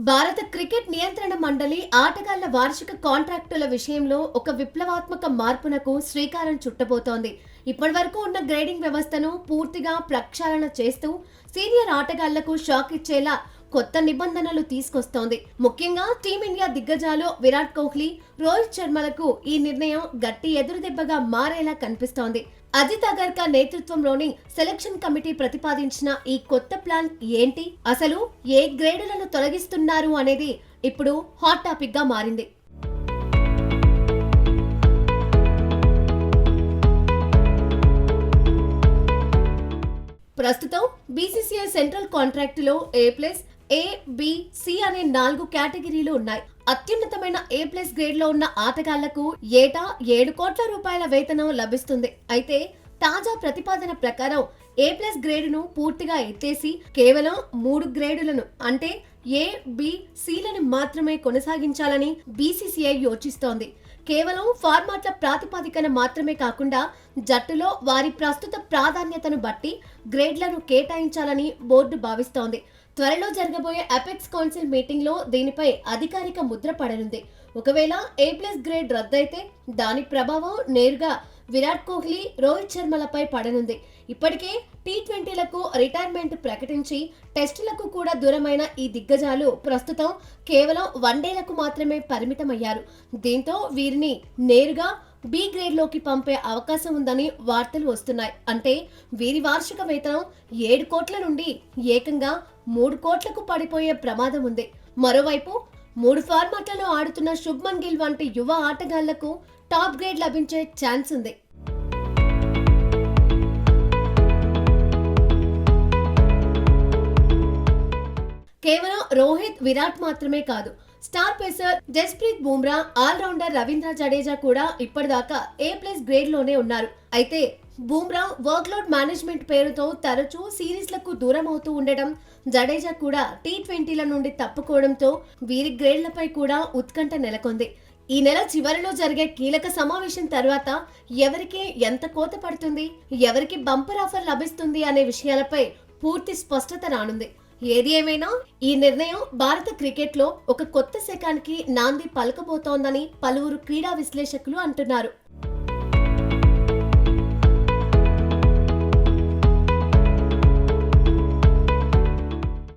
భారత క్రికెట్ నియంత్రణ మండలి ఆటగాళ్ల వార్షిక కాంట్రాక్టుల విషయంలో ఒక విప్లవాత్మక మార్పునకు శ్రీకారం చుట్టబోతోంది. ఇప్పటివరకు ఉన్న గ్రేడింగ్ వ్యవస్థను పూర్తిగా ప్రక్షాళన చేస్తూ సీనియర్ ఆటగాళ్లకు షాక్ ఇచ్చేలా కొత్త నిబంధనలు తీసుకొస్తోంది. ముఖ్యంగా టీమిండియా దిగ్గజాలు విరాట్ కోహ్లీ, రోహిత్ శర్మలకు ఈ నిర్ణయం గట్టి ఎదురుదెబ్బగా మారేలా కనిపిస్తోంది. అజిత్ అగర్కర్ నేతృత్వంలోని సెలక్షన్ కమిటీ ప్రతిపాదించిన ఈ కొత్త ప్లాన్ ఏంటి, అసలు ఏ గ్రేడులను తొలగిస్తున్నారు అనేది ఇప్పుడు హాట్ టాపిక్ గా మారింది. ప్రస్తుతం బీసీసీఐ సెంట్రల్ కాంట్రాక్టులో A+, A, B, C అనే 4 కేటగిరీలు ఉన్నాయి. అత్యున్నతమైన A+ గ్రేడ్ లో ఉన్న ఆటగాళ్లకు ఏటా 7 కోట్ల రూపాయల వేతనం లభిస్తుంది. అయితే తాజా ప్రతిపాదన ప్రకారం A+ గ్రేడును పూర్తిగా ఎత్తేసి కేవలం 3 గ్రేడులను అంటే A, B, Cలను మాత్రమే కొనసాగించాలని బీసీసీఐ యోచిస్తోంది. కేవలం ఫార్మాట్ల ప్రాతిపదికన మాత్రమే కాకుండా జట్టులో వారి ప్రస్తుత ప్రాధాన్యతను బట్టి గ్రేడ్లను కేటాయించాలని బోర్డు భావిస్తోంది. త్వరలో జరగబోయే అపెక్స్ కౌన్సిల్ మీటింగ్ లో దీనిపై అధికారిక ముద్ర పడనుంది. ఒకవేళ A+ గ్రేడ్ రద్దయితే దాని ప్రభావం నేరుగా విరాట్ కోహ్లీ, రోహిత్ శర్మలపై పడనుంది. ఇప్పటికే T20లకు రిటైర్మెంట్ ప్రకటించి టెస్టులకు కూడా దూరమైన ఈ దిగ్గజాలు ప్రస్తుతం కేవలం వన్డేలకు మాత్రమే పరిమితమయ్యారు. దీంతో వీరిని నేరుగా B గ్రేడ్ లోకి పంపే అవకాశం ఉందని వార్తలు వస్తున్నాయి. అంటే వీరి వార్షిక వేతనం 7 కోట్ల నుండి ఏకంగా 3 కోట్లకు పడిపోయే ప్రమాదం ఉంది. మరోవైపు 3 ఫార్మాట్లలో ఆడుతున్న శుభ్మన్ గిల్ వంటి యువ ఆటగాళ్లకు టాప్ గ్రేడ్ లభించే ఛాన్స్ ఉంది. కేవలం రోహిత్, విరాట్ మాత్రమే కాదు, star pacer Jasprit Bumrah, allrounder Ravindra Jadeja కూడా ఇప్పటిదాకా A+ గ్రేడ్ లోనే ఉన్నారు. అయితే బుమ్రా వర్క్లోడ్ మేనేజ్మెంట్ పేరుతో తరచూ సిరీస్లకు దూరం అవుతూ ఉండడం, జడేజా కూడా T20ల నుండి తప్పుకోవడంతో వీరి గ్రేడ్లపై కూడా ఉత్కంఠ నెలకొంది. ఈ నెల చివరిలో జరిగే కీలక సమావేశం తర్వాత ఎవరికి ఎంత కోత పడుతుంది, ఎవరికి బంపర్ ఆఫర్ లభిస్తుంది అనే విషయాలపై పూర్తి స్పష్టత రానుంది. ఏది ఏమైనా ఈ నిర్ణయం భారత క్రికెట్ లో ఒక కొత్త శకానికి నాంది పలకబోతోందని పలువురు క్రీడా విశ్లేషకులు అంటున్నారు.